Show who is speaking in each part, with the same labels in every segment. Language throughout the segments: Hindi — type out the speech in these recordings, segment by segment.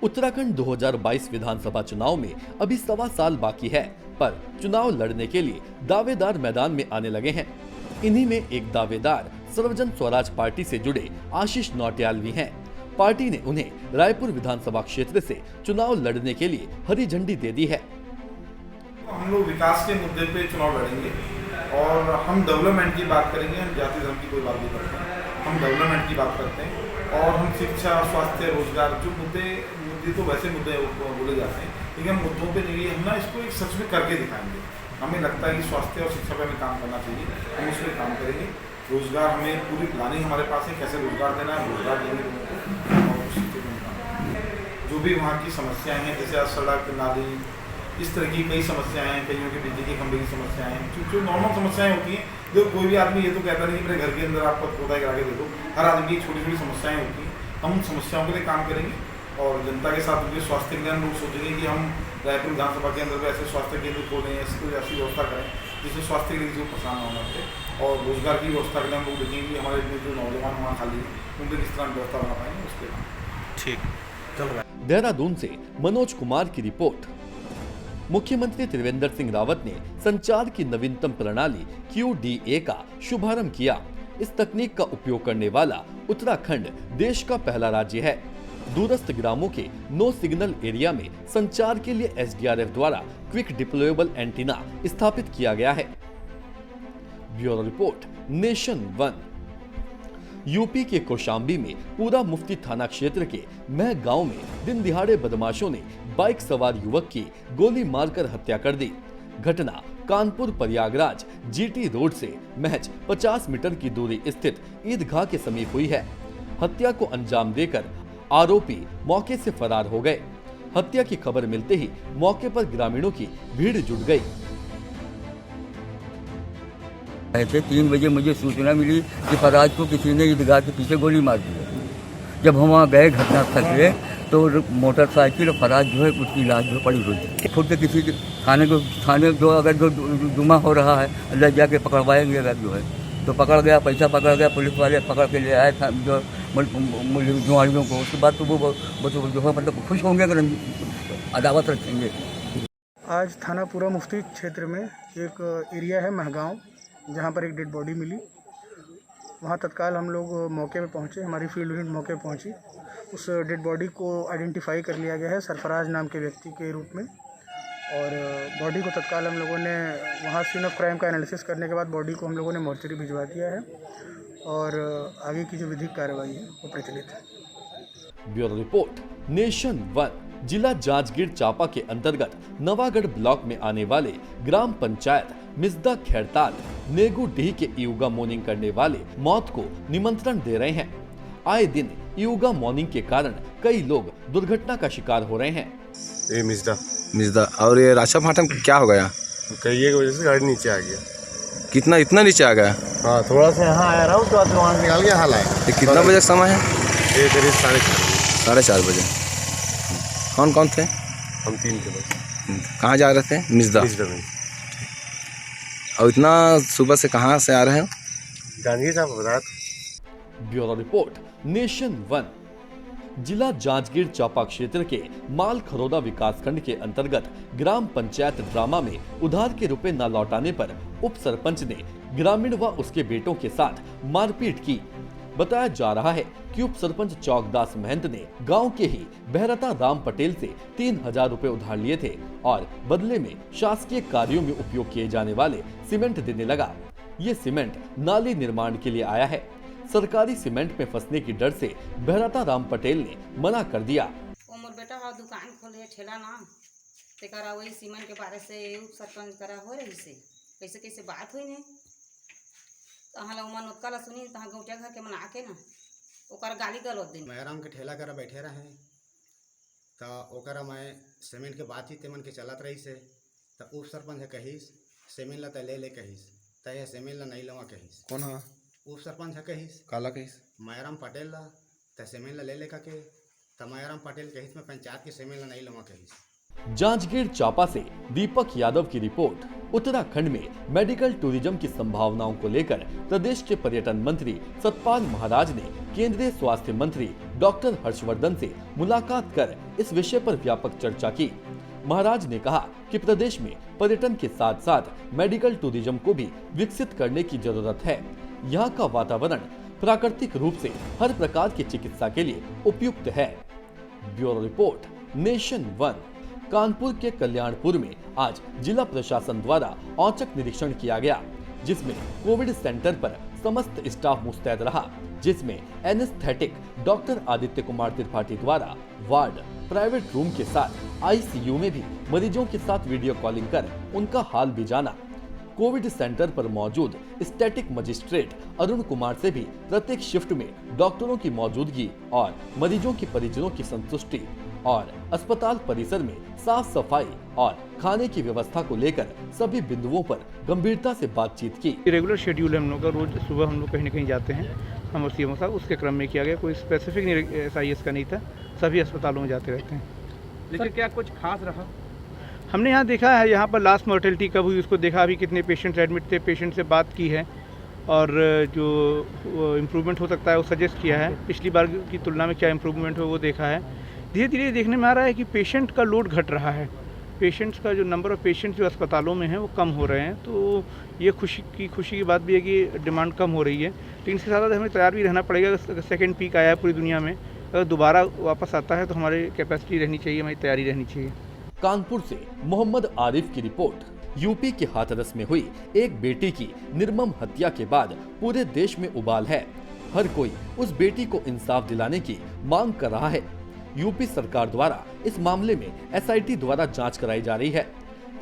Speaker 1: उत्तराखंड 2022 विधानसभा चुनाव में अभी 1.25 साल बाकी है, पर चुनाव लड़ने के लिए दावेदार मैदान में आने लगे हैं। इन्हीं में एक दावेदार सर्वजन स्वराज पार्टी से जुड़े आशीष नौटियाल भी हैं। पार्टी ने उन्हें रायपुर विधानसभा क्षेत्र से चुनाव लड़ने के लिए हरी झंडी दे दी है।
Speaker 2: हम लोग विकास के मुद्दे पे चुनाव लड़ेंगे और हम डेवलपमेंट की बात करेंगे। हम जाति धर्म की कोई बात नहीं करते हैं, हम डेवलपमेंट की बात करते हैं। और हम शिक्षा, स्वास्थ्य, रोजगार, जो मुद्दे तो वैसे मुद्दे बोले जाते हैं, लेकिन हम मुद्दों पे नहीं, हम ना इसको एक सच में करके दिखाएंगे। हमें लगता है कि स्वास्थ्य और शिक्षा पे हमें काम करना चाहिए, हम उस पर काम करेंगे। रोजगार हमें पूरी प्लानिंग हमारे पास है, कैसे रोजगार देना है, रोजगार देंगे लोगों को और उसी पे काम। जो भी वहाँ की समस्याएं हैं, जैसे आज सड़क, नाली, इस तरह की कई समस्याएं हैं, कईयों के बिजली के खंभे की समस्याएं हैं, जो नॉर्मल समस्याएं होती हैं। जो कोई भी आदमी ये तो कहता नहीं कि मेरे घर के अंदर आप खुदाई करा के दे दो। हर आदमी की छोटी छोटी समस्याएं होती हैं, हम उन समस्याओं के लिए काम करेंगे और जनता के साथ उनके स्वास्थ्य के लिए हम लोग सोचेंगे कि हम रायपुर विधानसभा के अंदर ऐसे स्वास्थ्य केंद्र खोलें, ऐसी व्यवस्था करें जिससे स्वास्थ्य के लिए किसी को परेशान होना पड़े। और रोजगार की व्यवस्था के लिए हम लोग देखेंगे कि हमारे जो नौजवान वहाँ खाली उनके किस तरह व्यवस्था बना पाएंगे, उसके लिए
Speaker 1: ठीक चल रहा है। देहरादून से मनोज कुमार की रिपोर्ट। मुख्यमंत्री त्रिवेंद्र सिंह रावत ने संचार की नवीनतम प्रणाली QDA का शुभारंभ किया। इस तकनीक का उपयोग करने वाला उत्तराखंड देश का पहला राज्य है। दूरस्थ ग्रामों के नो सिग्नल एरिया में संचार के लिए SDRF द्वारा क्विक डिप्लॉयबल एंटीना स्थापित किया गया है। Bureau report, nation one. UP के कौशाम्बी में पूरा मुफ्ती थाना क्षेत्र के मह गांव में दिन दिहाड़े बदमाशों ने बाइक सवार युवक की गोली मारकर हत्या कर दी। घटना कानपुर प्रयागराज GT रोड से महज 50 मीटर की दूरी स्थित ईदगाह के समीप हुई है। हत्या को अंजाम देकर आरोपी मौके से फरार हो गए। हत्या की खबर मिलते ही मौके पर ग्रामीणों की भीड़ जुट गई।
Speaker 3: ऐसे 3 बजे मुझे सूचना मिली कि फराज को किसी ने ईदगाह के पीछे गोली मार दी है। जब हम वहाँ गए घटनास्थल पे तो मोटरसाइकिल और फराज जो है उसकी लाश जो पड़ी हुई थी। खुद किसी के थाने जो अगर जो जुमा हो रहा है अल्लाह जाके पकड़वाएंगे, अगर जो है तो पकड़ गया, पैसा पकड़ गया, पुलिस वाले पकड़ के ले आए था जो जुआड़ियों को। उसके बाद तो वो जो है मतलब खुश होंगे अगर अदावत रखेंगे।
Speaker 4: आज थाना पूरा मुफ्ती क्षेत्र में एक एरिया है महगांव, जहाँ पर एक डेड बॉडी मिली। वहाँ तत्काल हम लोग मौके पे पहुँचे, हमारी फील्ड यूनिट मौके पे पहुँची। उस डेड बॉडी को आइडेंटिफाई कर लिया गया है सरफराज नाम के व्यक्ति के रूप में। और बॉडी को तत्काल हम लोगों ने वहाँ सीन ऑफ क्राइम का एनालिसिस करने के बाद बॉडी को हम लोगों ने मोर्चरी भिजवा दिया है और आगे की जो विधिक कार्रवाई है वो प्रचलित है।
Speaker 1: Bureau report, nation one. जिला जांजगीर चांपा के अंतर्गत नवागढ़ ब्लॉक में आने वाले ग्राम पंचायत मिसदा खैरताल नेगुडीह के यूगा मॉर्निंग करने वाले मौत को निमंत्रण दे रहे हैं। आए दिन यूगा मॉर्निंग के कारण कई लोग दुर्घटना का शिकार हो रहे हैं।
Speaker 5: ये मिसदा और ये राशा फाटन क्या हो गया?
Speaker 6: कई की वजह से गाड़ी नीचे आ गया।
Speaker 5: कितना इतना नीचे आ गया?
Speaker 6: हाँ, थोड़ा सा यहाँ आया रहा हूँ तो वहाँ निकाल गया हाल आया।
Speaker 5: ये कितना बजे समय है?
Speaker 6: ये करीब
Speaker 5: 4:30 बजे। कौन कौन थे?
Speaker 6: हम 3 थे बस।
Speaker 5: कहाँ जा रहे थे? मिसदा में। और इतना सुबह से कहाँ से आ रहे हैं?
Speaker 6: जांजगीर साहब रात।
Speaker 1: Bureau report, nation one. जिला जांजगीर चांपा क्षेत्र के माल खरोदा विकासखंड के अंतर्गत ग्राम पंचायत ड्रामा में उधार के रुपए न लौटाने पर उप सरपंच ने ग्रामीण व उसके बेटों के साथ मारपीट की। बताया जा रहा है कि उप सरपंच चौकदास महंत ने गांव के ही बहरता राम पटेल से 3000 रुपए उधार लिए थे और बदले में शासकीय कार्यों में उपयोग किए जाने वाले सीमेंट देने लगा। ये सीमेंट नाली निर्माण के लिए आया है। सरकारी सीमेंट में फंसने की डर से बहरता राम पटेल ने मना कर दिया।
Speaker 7: मोर बेटा हा दुकान खोले ठेला ना ते करा वही सीमेंट के बारे से उप सरपंच करा हो रही से कैसे कैसे बात हुई ने तहाँ उमन उत्काला सुनी तहाँ गौटिया घर के मन आके ना ओकर गाली गलौज दिन
Speaker 8: मैराम के ठेला करा बैठे रहे तो ओकरा मैं सीमेंट के बात ही तेमन के चलत रही से तो उप सरपंच है कहीस सीमेंट ला ले कहीस तो यह सीमेंट ला नहीं लवा कहीस।
Speaker 5: कौन है?
Speaker 8: उप सरपंच है कहीस
Speaker 5: काला कहीस
Speaker 8: मैराम पटेल ला तो सीमेंट ला ले का के तो मैराम पटेल कहीस में पंचायत के सीमेंट ला नहीं लवा कहीस।
Speaker 1: जांजगीर चांपा से दीपक यादव की रिपोर्ट। उत्तराखंड में मेडिकल टूरिज्म की संभावनाओं को लेकर प्रदेश के पर्यटन मंत्री सतपाल महाराज ने केंद्रीय स्वास्थ्य मंत्री डॉक्टर हर्षवर्धन से मुलाकात कर इस विषय पर व्यापक चर्चा की। महाराज ने कहा कि प्रदेश में पर्यटन के साथ साथ मेडिकल टूरिज्म को भी विकसित करने की जरूरत है। यहाँ का वातावरण प्राकृतिक रूप से हर प्रकार की चिकित्सा के लिए उपयुक्त है। Bureau report, nation one. Kanpur के कल्याणपुर में आज जिला प्रशासन द्वारा औचक निरीक्षण किया गया, जिसमें कोविड सेंटर पर समस्त स्टाफ मुस्तैद रहा, जिसमें एनेस्थेटिक डॉक्टर आदित्य कुमार त्रिपाठी द्वारा वार्ड, प्राइवेट रूम के साथ आईसीयू में भी मरीजों के साथ वीडियो कॉलिंग कर उनका हाल भी जाना। कोविड सेंटर पर मौजूद स्टैटिक मजिस्ट्रेट अरुण कुमार से भी प्रत्येक शिफ्ट में डॉक्टरों की मौजूदगी और मरीजों के परिजनों की संतुष्टि और अस्पताल परिसर में साफ सफाई और खाने की व्यवस्था को लेकर सभी बिंदुओं पर गंभीरता से बातचीत की।
Speaker 4: रेगुलर शेड्यूल है हम लोग का, रोज सुबह हम लोग कहीं न कहीं जाते हैं, हम और सीएमओ साहब, उसके क्रम में किया गया। कोई स्पेसिफिक SIS का नहीं था, सभी अस्पतालों में जाते रहते हैं।
Speaker 9: लेकिन क्या कुछ खास रहा?
Speaker 4: हमने यहाँ देखा है, यहाँ पर लास्ट मॉर्टेलिटी कब हुई उसको देखा, अभी कितने पेशेंट्स एडमिट थे, पेशेंट से बात की है और जो इम्प्रूवमेंट हो सकता है वो सजेस्ट किया है। पिछली बार की तुलना में क्या इम्प्रूवमेंट हो वो देखा है। धीरे धीरे देखने में आ रहा है कि पेशेंट का लोड घट रहा है, पेशेंट्स का जो नंबर ऑफ पेशेंट्स जो अस्पतालों में हैं वो कम हो रहे हैं। तो ये खुशी की बात भी है कि डिमांड कम हो रही है, लेकिन इसके साथ हमें तैयार भी रहना पड़ेगा। सेकेंड पीक आया है पूरी दुनिया में, अगर दोबारा वापस आता है तो हमारी कैपेसिटी रहनी चाहिए, हमारी तैयारी रहनी चाहिए।
Speaker 1: कानपुर से मोहम्मद आरिफ की रिपोर्ट। यूपी के हाथरस में हुई एक बेटी की निर्मम हत्या के बाद पूरे देश में उबाल है। हर कोई उस बेटी को इंसाफ दिलाने की मांग कर रहा है। यूपी सरकार द्वारा इस मामले में SIT द्वारा जांच कराई जा रही है।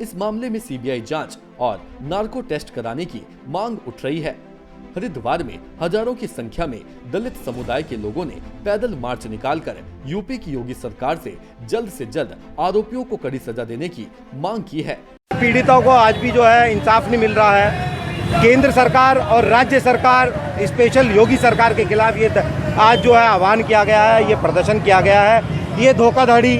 Speaker 1: इस मामले में CBI जांच और नार्को टेस्ट कराने की मांग उठ रही है। हरिद्वार में हजारों की संख्या में दलित समुदाय के लोगों ने पैदल मार्च निकालकर यूपी की योगी सरकार से जल्द आरोपियों को कड़ी सजा देने की मांग की है।
Speaker 10: पीड़ितों को आज भी जो है इंसाफ नहीं मिल रहा है। केंद्र सरकार और राज्य सरकार, स्पेशल योगी सरकार के खिलाफ ये आज जो है आह्वान किया गया है, ये प्रदर्शन किया गया है। ये धोखाधड़ी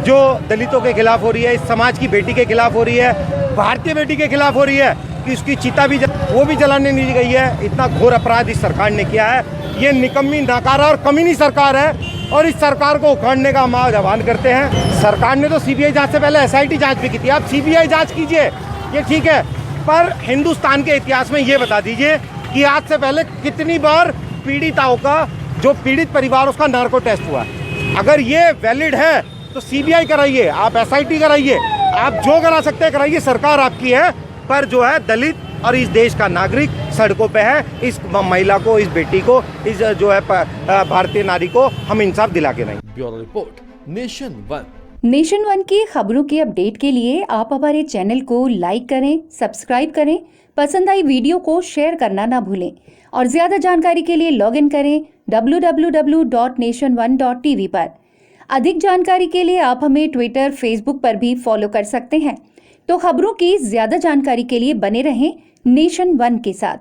Speaker 10: जो दलितों के खिलाफ हो रही है, इस समाज की बेटी के खिलाफ हो रही है, भारतीय बेटी के खिलाफ हो रही है कि उसकी चिता भी वो भी जलाने नहीं गई है। इतना घोर अपराध इस सरकार ने किया है। ये निकम्मी, नाकारा और कमीनी सरकार है और इस सरकार को उखाड़ने का हम आज आह्वान करते हैं। सरकार ने तो CBI जांच से पहले SIT जांच भी की थी, आप CBI जांच कीजिए, ये ठीक है, पर हिंदुस्तान के इतिहास में ये बता दीजिए कि आज से पहले कितनी बार पीड़िताओं का, जो पीड़ित परिवार उसका नार्को टेस्ट हुआ है। अगर ये वैलिड है तो CBI कराइए, आप SIT कराइए, आप जो करा सकते हैं कराइए, सरकार आपकी है। पर जो है दलित और इस देश का नागरिक सड़कों पे है, इस महिला को, इस बेटी को, इस जो है भारतीय नारी को हम इंसाफ दिला के नहीं।
Speaker 1: Bureau report, nation one.
Speaker 11: Nation one की खबरों के अपडेट के लिए आप हमारे चैनल को लाइक करें, सब्सक्राइब करें, पसंद आई वीडियो को शेयर करना ना भूलें और ज्यादा जानकारी के लिए लॉग इन करें www.nation1.tv पर। अधिक जानकारी के लिए आप हमें ट्विटर, फेसबुक पर भी फॉलो कर सकते हैं। तो खबरों की ज्यादा जानकारी के लिए बने रहें नेशन वन के साथ।